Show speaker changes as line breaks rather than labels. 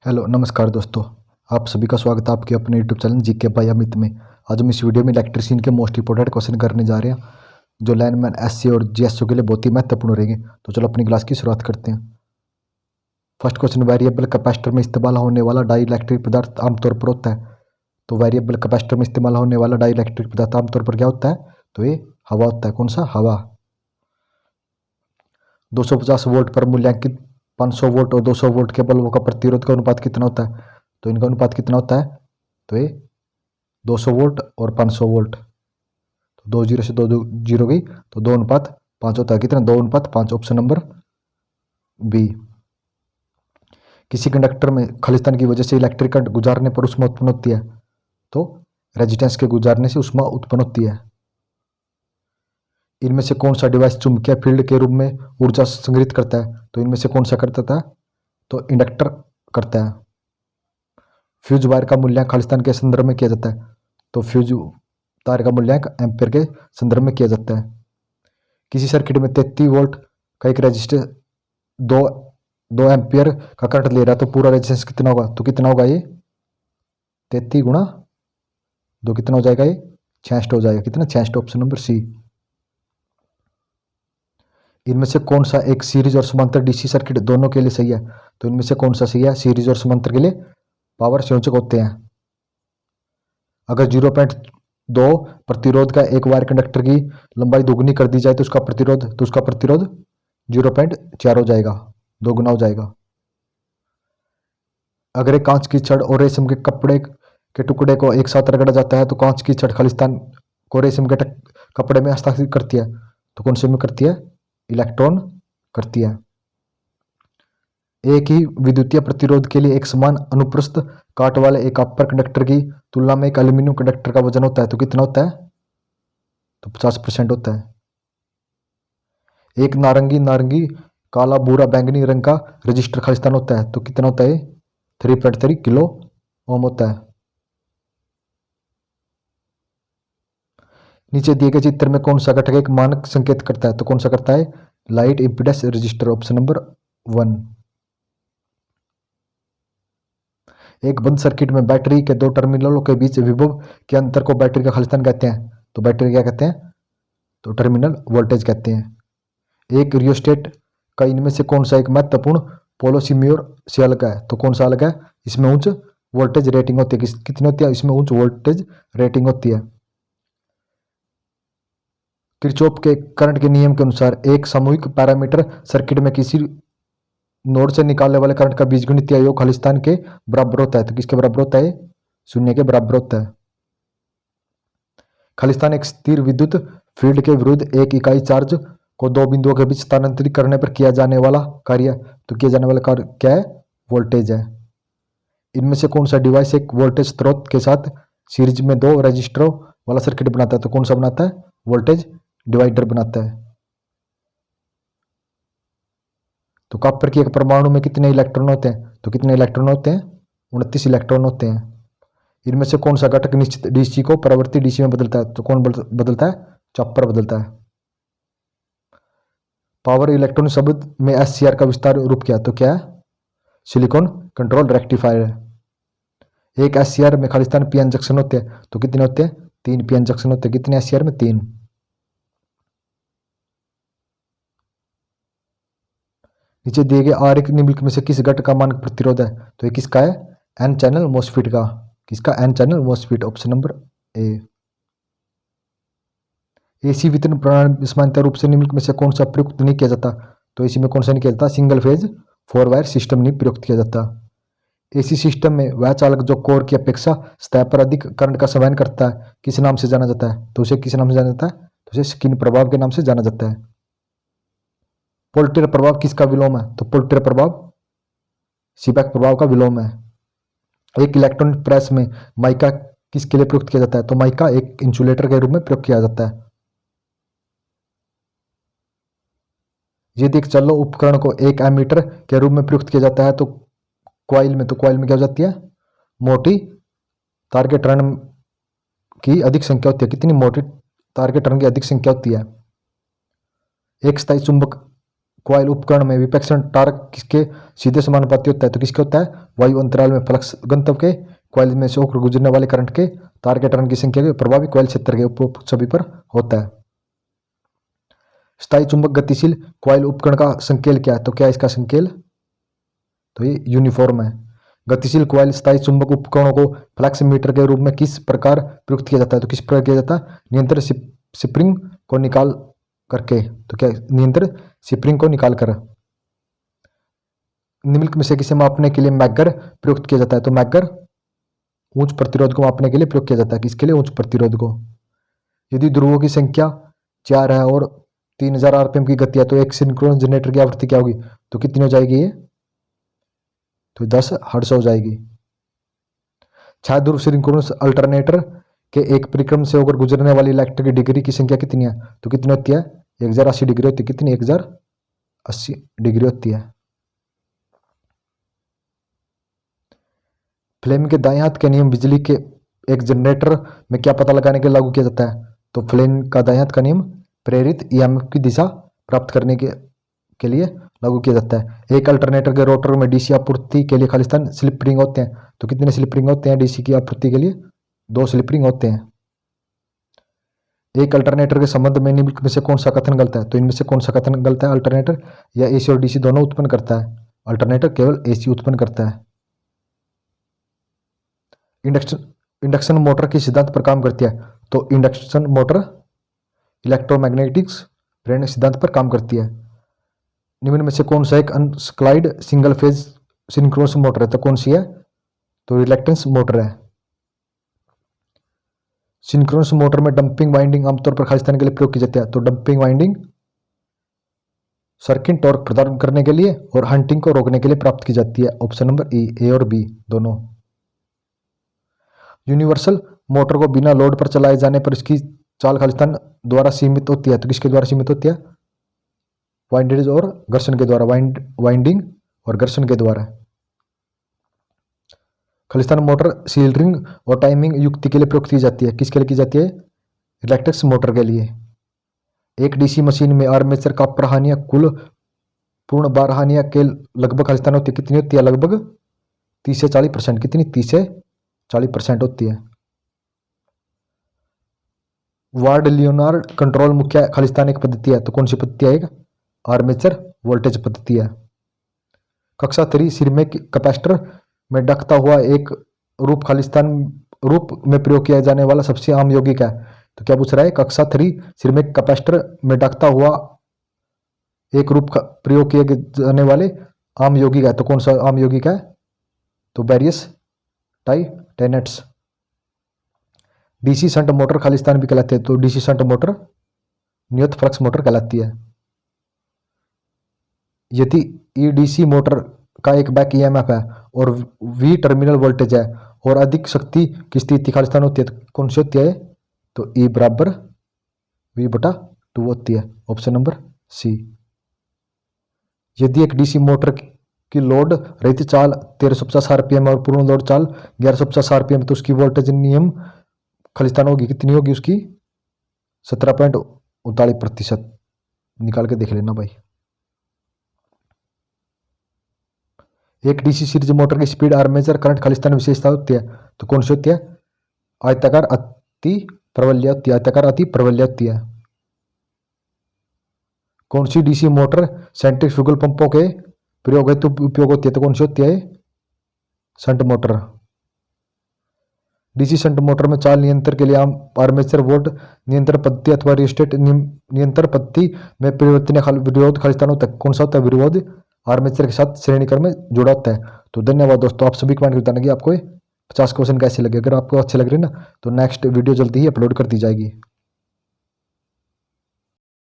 Hello नमस्कार दोस्तों। आप सभी का स्वागत है आपके अपने YouTube channel GK by Amit में। आज हम इस वीडियो में इलेक्ट्रीशियन के मोस्ट इंपोर्टेंट क्वेश्चन करने जा रहे हैं जो लाइनमैन एससी और जीएसओ के लिए बहुत ही महत्वपूर्ण रहेंगे। तो चलो अपनी क्लास की शुरुआत करते हैं। फर्स्ट क्वेश्चन, वेरिएबल कैपेसिटर में इस्तेमाल होने वाला डाई इलेक्ट्रिक पदार्थ आमतौर पर होता है। तो वेरिएबल कैपेसिटर में इस्तेमाल होने वाला डाई इलेक्ट्रिक पदार्थ आमतौर पर क्या होता है? तो ये हवा होता है। कौन सा? हवा। 250 वोल्ट पर मूल्यांकित 500 वोल्ट और 200 वोल्ट के बल्बों का प्रतिरोध का अनुपात कितना होता है? तो इनका अनुपात कितना होता है? तो ये 200 वोल्ट और 500 वोल्ट। तो 2 जीरो से 2 जीरो गई तो 2:5 होता है। कितना? 2:5। Option number B. किसी कंडक्टर में खालिस्तान की वजह से इलेक्ट्रिक करंट गुजारने पर ऊष्मा उत्पन्न होती है। तो रेजिस्टेंस के गुजारने से ऊष्मा उत्पन्न होती है। इनमें से कौन सा डिवाइस चुंबकीय फील्ड के रूप में ऊर्जा संग्रहित करता है? तो इनमें से कौन सा करता है? तो इंडक्टर करता है। फ्यूज वायर का मूल्यांकन खालिस्तान के संदर्भ में किया जाता है। तो फ्यूज तार का मूल्यांकन एम्पियर के संदर्भ में किया जाता है। किसी सर्किट में 33 वोल्ट का एक रेजिस्टर दो दो एम्पियर का करंट ले रहा है तो पूरा रेजिस्टेंस कितना होगा? तो कितना होगा ये? 33 गुणा 2 कितना हो जाएगा? ये 66 हो जाएगा। कितना? 66। Option number C. इनमें से कौन सा एक सीरीज और समांतर डीसी सर्किट दोनों के लिए सही है? तो इनमें से कौन सा सही है? सीरीज और समांतर के लिए पावर संयोजक होते हैं। अगर 0.2 प्रतिरोध का एक वायर कंडक्टर की लंबाई दोगुनी कर दी जाए तो उसका प्रतिरोध 0.4 हो जाएगा, दोगुना हो जाएगा। अगर एक कांच की छड़ और रेशम के कपड़े के टुकड़े को एक साथ रगड़ा जाता है तो कांच की छड़ खालिस्तान को रेशम के कपड़े में हस्तांतरित करती है। तो कौन से में करती है? इलेक्ट्रॉन करती है। एक ही विद्युतीय प्रतिरोध के लिए एक समान अनुप्रस्थ काट वाले एक कॉपर कंडक्टर की तुलना में एक एल्यूमिनियम कंडक्टर का वजन होता है। तो कितना होता है? तो 50% होता है। एक नारंगी नारंगी काला भूरा बैंगनी रंग का रजिस्टर खालिस्तान होता है। तो कितना होता है? 3.3 किलो ओम होता है। नीचे दिए गए चित्र में कौन सा घटक एक मानक संकेत करता है? तो कौन सा करता है? Light impedance register. Option number 1। एक बंद सर्किट में बैटरी के दो टर्मिनलों के बीच विभव के अंतर को बैटरी का खालिस्तान कहते हैं। तो बैटरी क्या कहते हैं? तो टर्मिनल वोल्टेज कहते हैं। एक रियोस्टेट का इनमें से कौन सा एक महत्वपूर्ण पोलोसिम्योर से अलग है? तो कौन सा अलग है? इसमें उच्च वोल्टेज रेटिंग होती है। कितनी होती है? इसमें उच्च वोल्टेज रेटिंग होती है। किरचॉफ के करंट के नियम के अनुसार एक सामूहिक पैरामीटर सर्किट में किसी नोड से निकालने वाले करंट का बीजगणितीय योग खालिस्तान के बराबर होता है। तो किसके बराबर होता है? 0 के बराबर होता है। खालिस्तान एक स्थिर विद्युत फील्ड के विरुद्ध एक इकाई चार्ज को दो बिंदुओं के बीच स्थानांतरित करने पर किया जाने वाला कार्य। तो किया जाने वाला कार्य क्या है? वोल्टेज है। इनमें से कौन सा डिवाइस एक वोल्टेज स्रोत के साथ सीरीज में दो रजिस्टरों वाला सर्किट बनाता है? तो कौन सा बनाता है? वोल्टेज डिवाइडर बनाता है। तो कॉपर की एक परमाणु में कितने इलेक्ट्रॉन होते हैं? तो कितने इलेक्ट्रॉन होते हैं? 29 इलेक्ट्रॉन होते हैं। इनमें से कौन सा घटक निश्चित डीसी को परावर्ती डीसी में बदलता है? तो कौन बदलता है? चॉपर बदलता है। पावर इलेक्ट्रॉनिक शब्द में एससीआर का विस्तार रूप क्या है? तो क्या है? सिलिकॉन कंट्रोल रेक्टिफायर है। एक एससीआर में खालिस्तान पीएन जंक्शन होते हैं। तो कितने होते हैं? 3 पीएन जंक्शन होते हैं। कितने एससीआर में? 3। नीचे दिए गए आर एक निम्नलिखित में से किस घटक का मानक प्रतिरोध है? तो ये किसका है? एन चैनल मोसफिट का। किसका? N channel MOSFET. Option number A. AC वितरण प्रणाली सामान्य रूप से निम्नलिखित में से कौन सा प्रयुक्त नहीं किया जाता? तो एसी में कौन सा नहीं किया जाता? सिंगल फेज 4 वायर सिस्टम नहीं प्रयुक्त किया जाता। एसी सिस्टम में वह चालक जो कोर की अपेक्षा सतह पर अधिक करंट का संवहन करता है किस नाम से जाना जाता है? तो उसे किस नाम से जाना जाता है? तो उसे स्किन प्रभाव के नाम से जाना जाता है। पोल्टेयर प्रभाव किसका विलोम है? तो पोल्टेयर प्रभाव सीबेक प्रभाव का विलोम है। एक इलेक्ट्रॉनिक प्रेस में माइका किसके लिए प्रयुक्त किया जाता है? तो माइका एक इंसुलेटर के रूप में प्रयोग किया जाता है। यदि एक चालू उपकरण को एक एमीटर के रूप में प्रयुक्त किया जाता है तो कॉइल में क्या हो जाती है? मोटी तार के टर्न की अधिक संख्या होती है। कितनी मोटी तार के टर्न की अधिक संख्या होती है? एक स्थायी चुंबक कॉइल उपकरण में विपक्षण टार्क किसके सीधे समानुपाती होता है? तो किसके होता है? वायु अंतराल में फ्लक्स घनत्व के, कॉइल में से होकर गुजरने वाले करंट के, तार के टर्न की संख्या के, प्रभावी कॉइल क्षेत्र के उपरोक्त सभी पर होता है। स्थायी चुंबक गतिशील कॉइल उपकरण का संकेल क्या है? तो क्या है इसका संकेल? तो ये यूनिफॉर्म है। गतिशील कॉइल स्थायी चुंबक उपकरणों को फ्लक्स मीटर के रूप में किस प्रकार प्रयुक्त किया जाता है? तो किस प्रकार किया जाता है? नियंत्रण स्प्रिंग को निकाल करके। तो क्या नियंत्रण स्प्रिंग को निकाल कर। निम्नलिखित में से किसे मापने के लिए मैगर प्रयुक्त किया जाता है? तो मैगर उच्च प्रतिरोध को मापने के लिए प्रयोग किया जाता है। किसके लिए? उच्च प्रतिरोध को। यदि ध्रुवों की संख्या 4 है और 3000 आरपीएम की गति है तो एक सिंक्रोनस जनरेटर की आवृत्ति क्या होगी? तो कितनी हो जाएगी ये? तो 10 हर्ट्ज हो जाएगी। छाया ध्रुव सिंक्रोनस अल्टरनेटर के एक परिक्रम से होकर गुजरने वाली इलेक्ट्रिक की डिग्री की संख्या कितनी है? तो कितनी होती है? 1080 डिग्री होती है। कितनी? 1080 डिग्री होती है। फ्लेम के दाएं हाथ के नियम बिजली के एक जनरेटर में क्या पता लगाने के लागू किया जाता है? तो फ्लेम का दाएं हाथ का नियम प्रेरित ईएमएफ की दिशा प्राप्त करने के लिए लागू किया जाता है। एक अल्टरनेटर के रोटर में डीसी आपूर्ति के लिए खालिस्तान स्लिप रिंग होते हैं। तो कितने स्लिप रिंग होते हैं डीसी की आपूर्ति के लिए? 2 स्लिप रिंग होते हैं। एक अल्टरनेटर के संबंध में निम्नलिखित में से कौन सा कथन गलत है? तो इनमें से कौन सा कथन गलत है? अल्टरनेटर या एसी और डीसी दोनों उत्पन्न करता है? अल्टरनेटर केवल एसी उत्पन्न करता है। इंडक्शन मोटर किस सिद्धांत पर काम करती है? तो इंडक्शन मोटर इलेक्ट्रोमैग्नेटिक्स प्रेरण सिद्धांत पर काम करती है। निम्न में से कौन सा एक अनस्क्लाइड सिंगल फेज सिंक्रोनस मोटर है? तो कौन सी है? तो रिलक्टेंस मोटर है। सिंक्रोनस मोटर में डंपिंग वाइंडिंग आमतौर पर खालिस्तान के लिए प्रयोग की जाती है। तो डंपिंग वाइंडिंग सर्किट टॉर्क प्रदान करने के लिए और हंटिंग को रोकने के लिए प्राप्त की जाती है। ऑप्शन नंबर ए और बी दोनों। यूनिवर्सल मोटर को बिना लोड पर चलाए जाने पर इसकी चाल खालिस्तान द्वारा सीमित होती है। तो किसके द्वारा सीमित होती है? वाइंडेज और घर्षण के द्वारा। वाइंडिंग और घर्षण के द्वारा। खालिस्तान मोटर सीलरिंग और टाइमिंग युक्ति के लिए प्रयुक्त की जाती है। किसके लिए की जाती है? इलेक्ट्रिक्स मोटर के लिए। एक डीसी मशीन में आर्मेचर कॉपर हानियां कुल पूर्ण बार हानियां के लगभग खालिस्तान होती है। कितनी होती है? लगभग 30 से 40%। कितनी? 30 से 40% होती है। वार्ड लियोनार्ड कंट्रोल मुख्य खालिस्तान एक पद्धति है। तो कौन सी पद्धति है? एक आर्मेचर वोल्टेज पद्धति है। कक्षा 3 सिरमिक कैपेसिटर में ढकता हुआ एक रूप खालिस्तान रूप में प्रयोग किया जाने वाला सबसे आम यौगिक है। तो क्या पूछ रहा है? कक्षा 3 सिरमिक कैपेसिटर में ढकता हुआ एक रूप प्रयोग किए जाने वाले आम यौगिक है। तो कौन सा आम यौगिक है? तो बैरियस टाइटेनेट्स। डीसी शंट मोटर खालिस्तान भी कहलाती है। तो डीसी शंट मोटर नियत फ्लक्स मोटर कहलाती है। यदि ईडीसी मोटर का एक बैक ईएमएफ है और वी टर्मिनल वोल्टेज है और अधिक शक्ति की स्थिति खालिस्तान होती है तो कौन सी होती है? तो ई बराबर V/2 होती है। Option number C. यदि एक डीसी मोटर की लोड रहित चाल 1350 आरपीएम और पूर्ण लोड चाल 1150 आरपीएम तो उसकी वोल्टेज नियम खालिस्तान होगी। कितनी होगी उसकी? 17.39%। निकाल के देख लेना भाई। एक डीसी सीरीज मोटर की स्पीड आर्मेचर करंट खालिस्तान विशेषता होती है। तो कौन सी होती है? आयताकार अति प्रबल्य होती है। आयताकार अति प्रबल्य होती है। कौन सी डीसी मोटर सेंट्रीफ्यूगल पंपों के प्रयोग हेतु उपयोग होती है? तो कौन सी होती है? Shunt motor. DC shunt motor में चाल नियंत्रण के लिए आर्मेचर वोल्ट नियंत्रण पद्धति अथवा रियोस्टेट नियंत्रण पद्धति में परिवर्तनीय विरोध खालिस्तान होता है। कौन सा होता है? विरोध आर्मेचर के साथ श्रेणी क्रम में जुड़ा होता है। तो धन्यवाद दोस्तों, आप सभी कमेंट बताना कि आपको 50 क्वेश्चन कैसे लगे। अगर आपको अच्छे लग रहे हैं ना तो नेक्स्ट वीडियो जल्दी ही अपलोड कर दी जाएगी।